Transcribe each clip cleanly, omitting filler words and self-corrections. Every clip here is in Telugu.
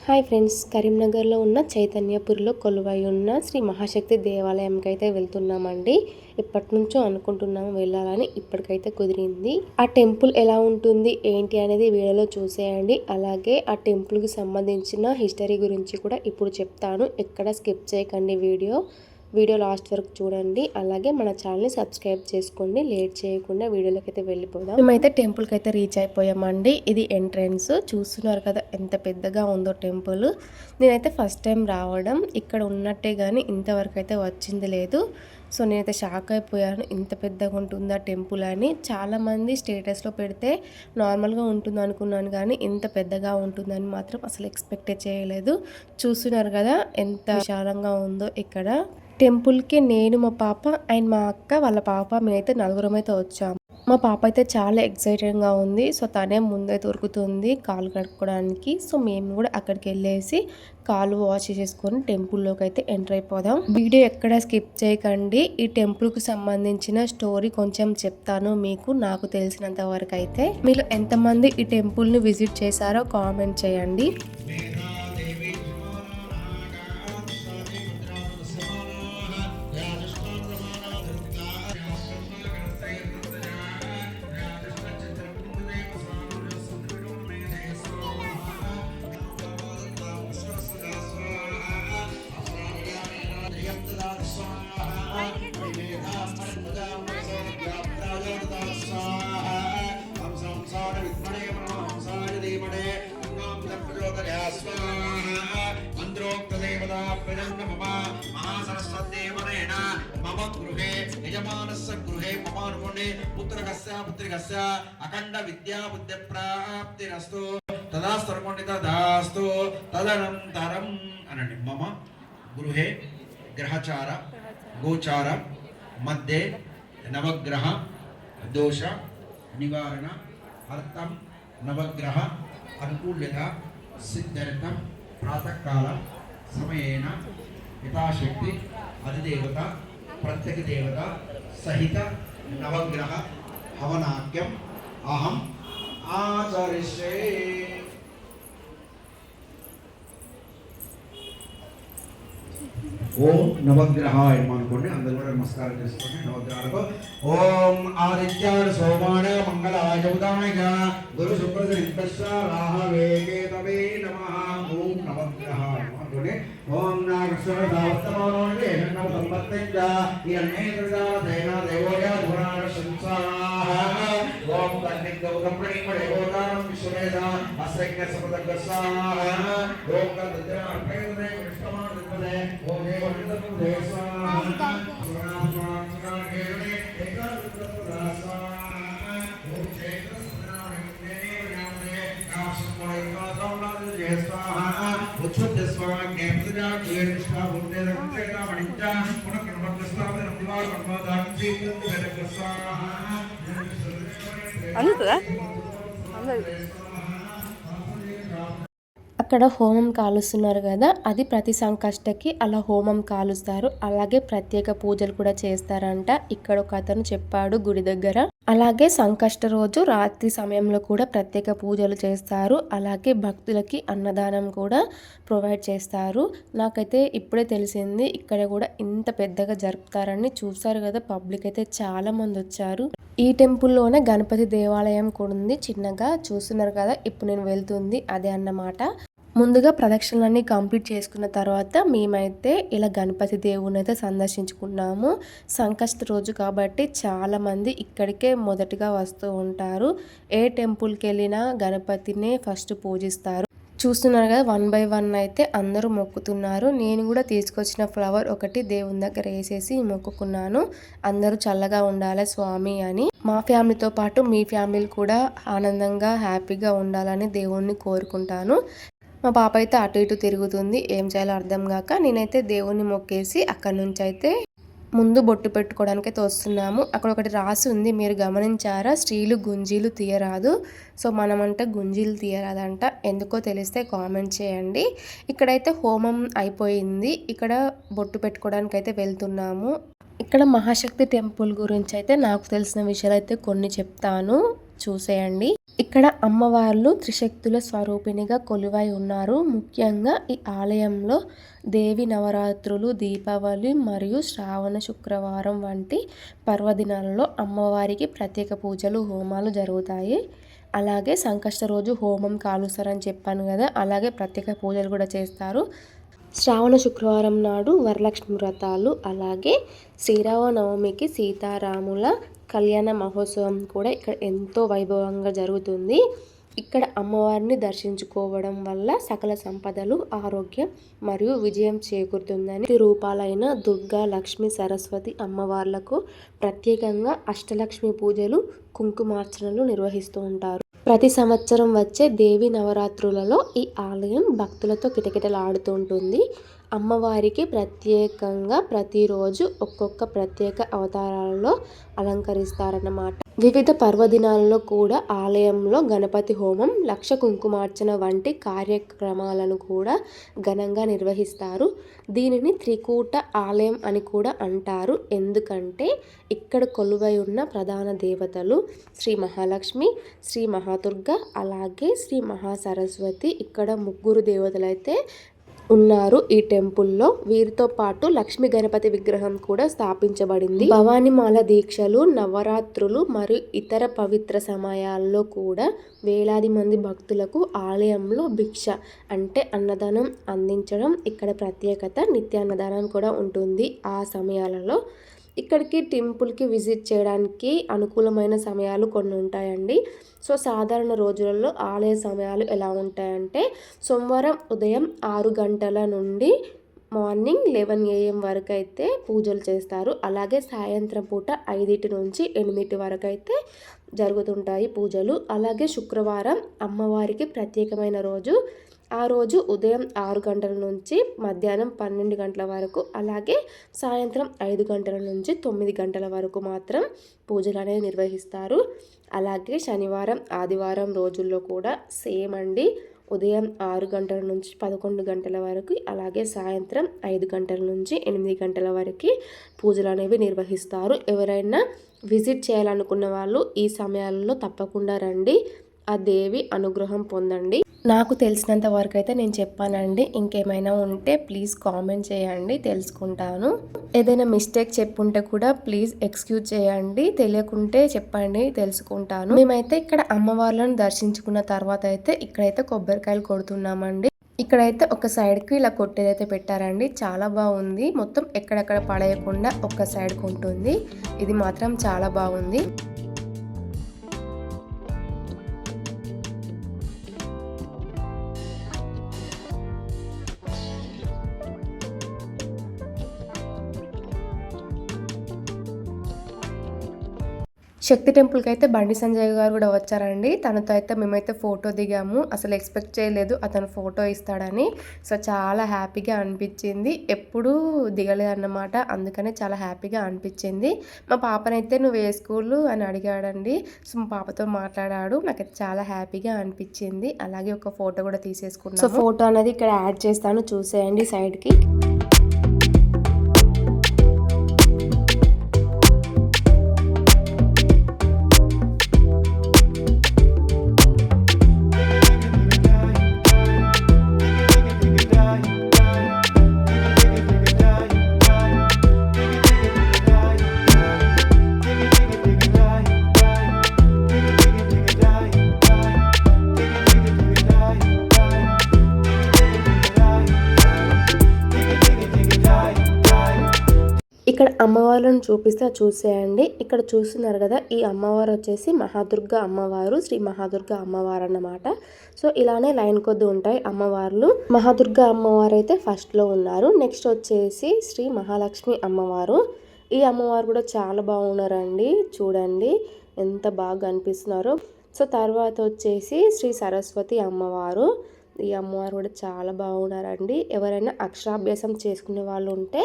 హాయ్ ఫ్రెండ్స్, కరీంనగర్లో ఉన్న చైతన్యపురిలో కొలువై ఉన్న శ్రీ మహాశక్తి దేవాలయంకి అయితే వెళ్తున్నామండి. ఎప్పటి నుంచో అనుకుంటున్నాము వెళ్ళాలని, ఇప్పటికైతే కుదిరింది. ఆ టెంపుల్ ఎలా ఉంటుంది ఏంటి అనేది వీడియోలో చూసేయండి. అలాగే ఆ టెంపుల్కి సంబంధించిన హిస్టరీ గురించి కూడా ఇప్పుడు చెప్తాను. ఎక్కడ స్కిప్ చేయకండి వీడియో లాస్ట్ వరకు చూడండి. అలాగే మన ఛానల్ని సబ్స్క్రైబ్ చేసుకోండి. లేట్ చేయకుండా వీడియోలోకి అయితే వెళ్ళిపోదాం. మేమైతే టెంపుల్కి అయితే రీచ్ అయిపోయామండి. ఇది ఎంట్రన్స్ చూస్తున్నారు కదా ఎంత పెద్దగా ఉందో టెంపుల్. నేనైతే ఫస్ట్ టైం రావడం, ఇక్కడ ఉన్నట్టే కానీ ఇంతవరకు అయితే వచ్చింది లేదు. సో నేనైతే షాక్ అయిపోయాను, ఇంత పెద్దగా ఉంటుందా టెంపుల్ అని. చాలామంది స్టేటస్లో పెడితే నార్మల్గా ఉంటుంది అనుకున్నాను, కానీ ఇంత పెద్దగా ఉంటుందని మాత్రం అసలు ఎక్స్పెక్ట్ చేయలేదు. చూస్తున్నారు కదా ఎంత విశాలంగా ఉందో ఇక్కడ. టెంపుల్కి నేను, మా పాప అండ్ మా అక్క వాళ్ళ పాప, మేమైతే నలుగురం అయితే వచ్చాము. మా పాప అయితే చాలా ఎక్సైటెడ్గా ఉంది. సో తనే ముందే దొరుకుతుంది కాలు కడుక్కోవడానికి. సో మేము కూడా అక్కడికి వెళ్ళేసి కాలు వాష్ చేసుకొని టెంపుల్లోకి అయితే ఎంటర్ అయిపోదాం. వీడియో ఎక్కడ స్కిప్ చేయకండి. ఈ టెంపుల్కి సంబంధించిన స్టోరీ కొంచెం చెప్తాను మీకు, నాకు తెలిసినంత వరకు అయితే. మీరు ఎంతమంది ఈ టెంపుల్ని విజిట్ చేశారో కామెంట్ చేయండి. పుత్రికస్య అఖండ విద్యా బుద్ధి ప్రాప్తిరస్తు తదాస్తు తదనంతరం అనండి. మమ గృహే గ్రహచార గోచార మధ్య నవగ్రహ దోష నివారణ అర్థం నవగ్రహ అనుకూల్యత సిద్ధార్థం ప్రాతకాల సమయేన యథాశక్తి అధిదేవత ప్రత్యేక దేవత సహిత నవగ్రహ హవనాక్యం అహం ఆచరిష్యే. ఓం నవగ్రహాయ అనుకోండి, అందరూ కూడా నమస్కారం చేసుకోండి నవగ్రహాలకు. ఓం ఆదిత్యాయ సోమాయ మంగళాయ బుధాయ గురు శుక్ర రాహవే కేతవే నమః. ఓం నవగ్రహాయ అనుకోండి. ఓం నాగస్వరదావర్తమానోండి నవ సంపత్తించ ఇరణేతృదాదేన దేవోయ పురాణ సంసాః. ఓం తన్నిగౌతం ప్రణిమడేవోదానం విశ్వవేద అస్యజ్ఞ సమదగ్గస్సాః. ఓం తద్ద్రార్పేదే కృష్ణమానృతదే ఓం దేవనిందపుదే స్వాహ. సురాత్మాత్మకేనే ఏకాదశప్రదాస్వాహ. ఓం చైత్రస్నానమే నామే కాశమయకాసౌనాదే స్వాహ. ఉచ్ఛుద్ద స్వాహే ప్రజా కీర్తిష్ఠా బుద్ధే రక్తేన మణించ పునఃకర్మస్తవన నివార కర్మదాంచి వేదక స్వాహ. అందుతుందా? అక్కడ హోమం కాలుస్తున్నారు కదా, అది ప్రతి సంకష్టకి అలా హోమం కాలుస్తారు. అలాగే ప్రత్యేక పూజలు కూడా చేస్తారంట. ఇక్కడ ఒక అతను చెప్పాడు గుడి దగ్గర. అలాగే సంకష్ట రోజు రాత్రి సమయంలో కూడా ప్రత్యేక పూజలు చేస్తారు. అలాగే భక్తులకి అన్నదానం కూడా ప్రొవైడ్ చేస్తారు. నాకైతే ఇప్పుడే తెలిసింది ఇక్కడ కూడా ఇంత పెద్దగా జరుపుతారని. చూస్తారు కదా, పబ్లిక్ అయితే చాలా మంది వచ్చారు. ఈ టెంపుల్లోనే గణపతి దేవాలయం కూడా ఉంది చిన్నగా. చూస్తున్నారు కదా, ఇప్పుడు నేను వెళ్తుంది అదే అన్నమాట. ముందుగా ప్రదక్షిణలన్నీ కంప్లీట్ చేసుకున్న తర్వాత మేమైతే ఇలా గణపతి దేవుని అయితే సందర్శించుకున్నాము. సంకష్ట రోజు కాబట్టి చాలామంది ఇక్కడికే మొదటిగా వస్తూ ఉంటారు. ఏ టెంపుల్కి వెళ్ళినా గణపతినే ఫస్ట్ పూజిస్తారు. చూస్తున్నారు కదా, 1 by 1 అయితే అందరూ మొక్కుతున్నారు. నేను కూడా తీసుకొచ్చిన ఫ్లవర్ ఒకటి దేవుని దగ్గర వేసేసి మొక్కుకున్నాను. అందరూ చల్లగా ఉండాలి స్వామి అని. మా ఫ్యామిలీతో పాటు మీ ఫ్యామిలీ కూడా ఆనందంగా హ్యాపీగా ఉండాలని దేవుణ్ణి కోరుకుంటాను. మా పాప అయితే అటు ఇటు తిరుగుతుంది, ఏం చేయాలో అర్థం కాక. నేనైతే దేవుణ్ణి మొక్కేసి అక్కడి నుంచి అయితే ముందు బొట్టు పెట్టుకోవడానికి అయితే వస్తున్నాము. అక్కడ ఒకటి రాసి ఉంది, మీరు గమనించారా? స్త్రీలు గుంజీలు తీయరాదు. సో మనమంటే గుంజీలు తీయరాదంట. ఎందుకో తెలిస్తే కామెంట్ చేయండి. ఇక్కడైతే హోమం అయిపోయింది. ఇక్కడ బొట్టు పెట్టుకోవడానికి అయితే వెళ్తున్నాము. ఇక్కడ మహాశక్తి టెంపుల్ గురించి అయితే నాకు తెలిసిన విషయాలు అయితే కొన్ని చెప్తాను, చూసేయండి. ఇక్కడ అమ్మవార్లు త్రిశక్తుల స్వరూపిణిగా కొలువై ఉన్నారు. ముఖ్యంగా ఈ ఆలయంలో దేవి నవరాత్రులు, దీపావళి మరియు శ్రావణ శుక్రవారం వంటి పర్వదినాలలో అమ్మవారికి ప్రత్యేక పూజలు, హోమాలు జరుగుతాయి. అలాగే సంకష్ట రోజు హోమం కాలుస్తారని చెప్పాను కదా, అలాగే ప్రత్యేక పూజలు కూడా చేస్తారు. శ్రావణ శుక్రవారం నాడు వరలక్ష్మి వ్రతాలు, అలాగే శ్రీరామనవమికి సీతారాముల కళ్యాణ మహోత్సవం కూడా ఇక్కడ ఎంతో వైభవంగా జరుగుతుంది. ఇక్కడ అమ్మవారిని దర్శించుకోవడం వల్ల సకల సంపదలు, ఆరోగ్యం మరియు విజయం చేకూరుతుందని రూపాలైన దుర్గా, లక్ష్మి, సరస్వతి అమ్మవార్లకు ప్రత్యేకంగా అష్టలక్ష్మి పూజలు, కుంకుమార్చనలు నిర్వహిస్తూ ఉంటారు. ప్రతి సంవత్సరం వచ్చే దేవి నవరాత్రులలో ఈ ఆలయం భక్తులతో కిటకిటలాడుతుంటుంది. అమ్మవారికి ప్రత్యేకంగా ప్రతిరోజు ఒక్కొక్క ప్రత్యేక అవతారాలలో అలంకరిస్తారన్నమాట. వివిధ పర్వదినాలలో కూడా ఆలయంలో గణపతి హోమం, లక్ష కుంకుమార్చన వంటి కార్యక్రమాలను కూడా ఘనంగా నిర్వహిస్తారు. దీనిని త్రికూట ఆలయం అని కూడా అంటారు. ఎందుకంటే ఇక్కడ కొలువై ఉన్న ప్రధాన దేవతలు శ్రీ మహాలక్ష్మి, శ్రీ మహాదుర్గ, అలాగే శ్రీ మహాసరస్వతి. ఇక్కడ ముగ్గురు దేవతలైతే ఉన్నారు ఈ టెంపుల్లో. వీరితో పాటు లక్ష్మీ గణపతి విగ్రహం కూడా స్థాపించబడింది. భవానీమాల దీక్షలు, నవరాత్రులు మరియు ఇతర పవిత్ర సమయాల్లో కూడా వేలాది మంది భక్తులకు ఆలయంలో భిక్ష అంటే అన్నదానం అందించడం ఇక్కడ ప్రత్యేకత. నిత్య అన్నదానం కూడా ఉంటుంది ఆ సమయాలలో. ఇక్కడికి టెంపుల్కి విజిట్ చేయడానికి అనుకూలమైన సమయాలు కొన్ని ఉంటాయండి. సో సాధారణ రోజులలో ఆలయ సమయాలు ఎలా ఉంటాయంటే, సోమవారం ఉదయం 6 గంటల నుండి మార్నింగ్ 11 AM వరకు అయితే పూజలు చేస్తారు. అలాగే సాయంత్రం పూట 5 నుంచి 8 వరకు అయితే జరుగుతుంటాయి పూజలు. అలాగే శుక్రవారం అమ్మవారికి ప్రత్యేకమైన రోజు. ఆ రోజు ఉదయం 6 గంటల నుంచి మధ్యాహ్నం 12 గంటల వరకు, అలాగే సాయంత్రం 5 గంటల నుంచి 9 గంటల వరకు మాత్రం పూజలు అనేది నిర్వహిస్తారు. అలాగే శనివారం, ఆదివారం రోజుల్లో కూడా సేమ్ అండి. ఉదయం 6 గంటల నుంచి 11 గంటల వరకు, అలాగే సాయంత్రం 5 గంటల నుంచి 8 గంటల వరకు పూజలు అనేవి నిర్వహిస్తారు. ఎవరైనా విజిట్ చేయాలనుకున్న వాళ్ళు ఈ సమయాలలో తప్పకుండా రండి, ఆ దేవి అనుగ్రహం పొందండి. నాకు తెలిసినంత వరకు అయితే నేను చెప్పానండి. ఇంకేమైనా ఉంటే ప్లీజ్ కామెంట్ చేయండి, తెలుసుకుంటాను. ఏదైనా మిస్టేక్ చెప్పుంటే కూడా ప్లీజ్ ఎక్స్క్యూజ్ చేయండి, తెలియకుంటే చెప్పండి, తెలుసుకుంటాను. మేమైతే ఇక్కడ అమ్మవార్లను దర్శించుకున్న తర్వాత అయితే ఇక్కడైతే కొబ్బరికాయలు కొడుతున్నామండి. ఇక్కడైతే ఒక సైడ్కి ఇలా కొట్టేదైతే పెట్టారండి, చాలా బాగుంది. మొత్తం ఎక్కడెక్కడ పడేయకుండా ఒక సైడ్కి ఉంటుంది. ఇది మాత్రం చాలా బాగుంది. శక్తి టెంపుల్కి అయితే బండి సంజయ్ గారు కూడా వచ్చారండి. తనతో అయితే మేమైతే ఫోటో దిగాము. అసలు ఎక్స్పెక్ట్ చేయలేదు అతను ఫోటో ఇస్తాడని. సో చాలా హ్యాపీగా అనిపించింది. ఎప్పుడూ దిగలేదన్నమాట, అందుకనే చాలా హ్యాపీగా అనిపించింది. మా పాపనైతే నువ్వు ఏ స్కూలు అని అడిగాడండి. సో మా పాపతో మాట్లాడాడు. నాకైతే చాలా హ్యాపీగా అనిపించింది. అలాగే ఒక ఫోటో కూడా తీసేసుకున్నాను. సో ఫోటో అనేది ఇక్కడ యాడ్ చేస్తాను, చూసేయండి సైడ్కి. ఇక్కడ అమ్మవార్లను చూపిస్తే చూసేయండి. ఇక్కడ చూస్తున్నారు కదా, ఈ అమ్మవారు వచ్చేసి మహాదుర్గ అమ్మవారు, శ్రీ మహాదుర్గ అమ్మవారు అన్నమాట. సో ఇలానే లైన్ కొద్ది ఉంటాయి అమ్మవార్లు. మహాదుర్గ అమ్మవారు అయితే ఫస్ట్లో ఉన్నారు. నెక్స్ట్ వచ్చేసి శ్రీ మహాలక్ష్మి అమ్మవారు. ఈ అమ్మవారు కూడా చాలా బాగున్నారండి, చూడండి ఎంత బాగా అనిపిస్తున్నారు. సో తర్వాత వచ్చేసి శ్రీ సరస్వతి అమ్మవారు. ఈ అమ్మవారు కూడా చాలా బాగున్నారండి. ఎవరైనా అక్షరాభ్యాసం చేసుకునే వాళ్ళు ఉంటే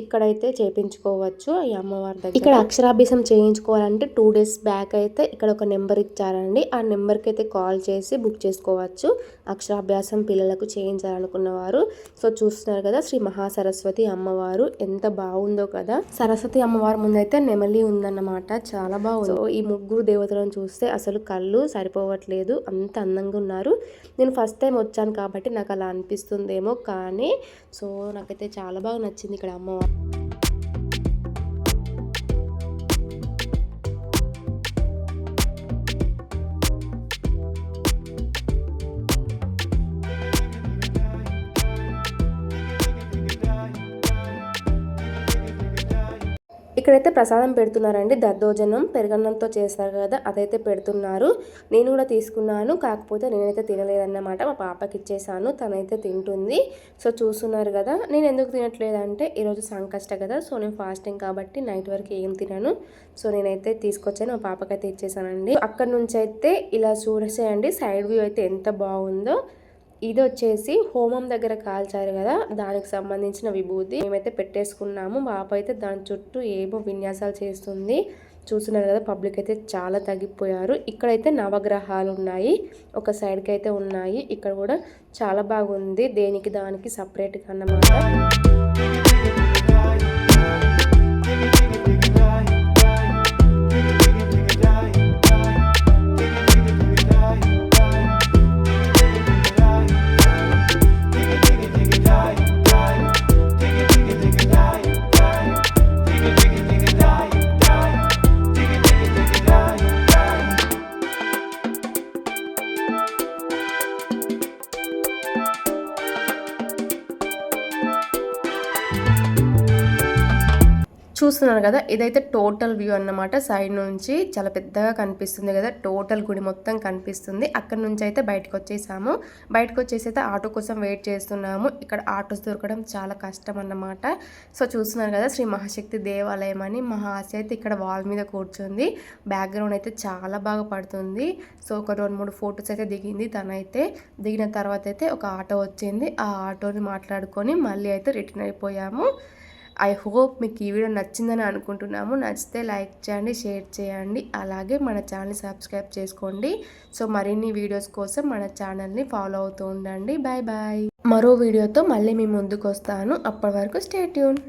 ఇక్కడైతే చేయించుకోవచ్చు ఈ అమ్మవారి దగ్గర. ఇక్కడ అక్షరాభ్యాసం చేయించుకోవాలంటే 2 days బ్యాక్ అయితే ఇక్కడ ఒక నెంబర్ ఇచ్చారండి. ఆ నెంబర్కి అయితే కాల్ చేసి బుక్ చేసుకోవచ్చు అక్షరాభ్యాసం పిల్లలకు చేయించాలనుకున్న వారు. సో చూస్తున్నారు కదా శ్రీ మహాసరస్వతి అమ్మవారు ఎంత బాగుందో కదా. సరస్వతి అమ్మవారి ముందైతే నెమలి ఉందన్నమాట, చాలా బాగుంది. సో ఈ ముగ్గురు దేవతలను చూస్తే అసలు కళ్ళు సరిపోవట్లేదు, అంత అందంగా ఉన్నారు. నేను ఫస్ట్ టైం వచ్చాను కాబట్టి నాకు అలా అనిపిస్తుందేమో కానీ సో నాకైతే చాలా బాగా నచ్చింది ఇక్కడ అమ్మవారు. ఇక్కడైతే ప్రసాదం పెడుతున్నారండి, దద్దోజనం పెరుగన్నంతో చేస్తారు కదా అదైతే పెడుతున్నారు. నేను కూడా తీసుకున్నాను, కాకపోతే నేనైతే తినలేదన్నమాట, మా పాపకి ఇచ్చేసాను, తనైతే తింటుంది. సో చూస్తున్నారు కదా. నేను ఎందుకు తినట్లేదంటే ఈరోజు సంకష్ట కదా, సో నేను ఫాస్టింగ్ కాబట్టి నైట్ వరకు ఏం తినను. సో నేనైతే తీసుకొచ్చాను, మా పాపకైతే ఇచ్చేసానండి. అక్కడ నుంచి అయితే ఇలా చూసేయండి, సైడ్ వ్యూ అయితే ఎంత బాగుందో. ఇది వచ్చేసి హోమం దగ్గర కాల్చారు కదా దానికి సంబంధించిన విభూతి మేమైతే పెట్టేసుకున్నాము. పాప అయితే దాని చుట్టూ ఏమో విన్యాసాలు చేస్తుంది. చూస్తున్నారు కదా, పబ్లిక్ అయితే చాలా తగ్గిపోయారు. ఇక్కడైతే నవగ్రహాలు ఉన్నాయి, ఒక సైడ్కి అయితే ఉన్నాయి. ఇక్కడ కూడా చాలా బాగుంది, దేనికి దానికి సపరేట్గా అన్నమాట. చూస్తున్నారు కదా, ఇదైతే టోటల్ వ్యూ అన్నమాట. సైడ్ నుంచి చాలా పెద్దగా కనిపిస్తుంది కదా, టోటల్ గుడి మొత్తం కనిపిస్తుంది. అక్కడ నుంచి అయితే బయటకు వచ్చేసాము. బయటకు వచ్చేసి అయితే ఆటో కోసం వెయిట్ చేస్తున్నాము. ఇక్కడ ఆటోస్ దొరకడం చాలా కష్టం అన్నమాట. సో చూస్తున్నారు కదా, శ్రీ మహాశక్తి దేవాలయం అని మహాశ అయితే ఇక్కడ వాల్ మీద కూర్చుంది. బ్యాక్గ్రౌండ్ అయితే చాలా బాగా పడుతుంది. సో ఒక 2-3 ఫొటోస్ అయితే దిగింది తనైతే. దిగిన తర్వాత అయితే ఒక ఆటో వచ్చింది, ఆ ఆటోని మాట్లాడుకొని మళ్ళీ అయితే రిటర్న్ అయిపోయాము. ఐ హోప్ మీకు ఈ వీడియో నచ్చిందని అనుకుంటున్నాము. నచ్చితే లైక్ చేయండి, షేర్ చేయండి, అలాగే మన ఛానల్ని సబ్స్క్రైబ్ చేసుకోండి. సో మరిన్ని వీడియోస్ కోసం మన ఛానల్ని ఫాలో అవుతూ ఉండండి. Bye bye. మరో వీడియోతో మళ్ళీ మీ ముందుకు వస్తాను. అప్పటి వరకు స్టే ట్యూన్.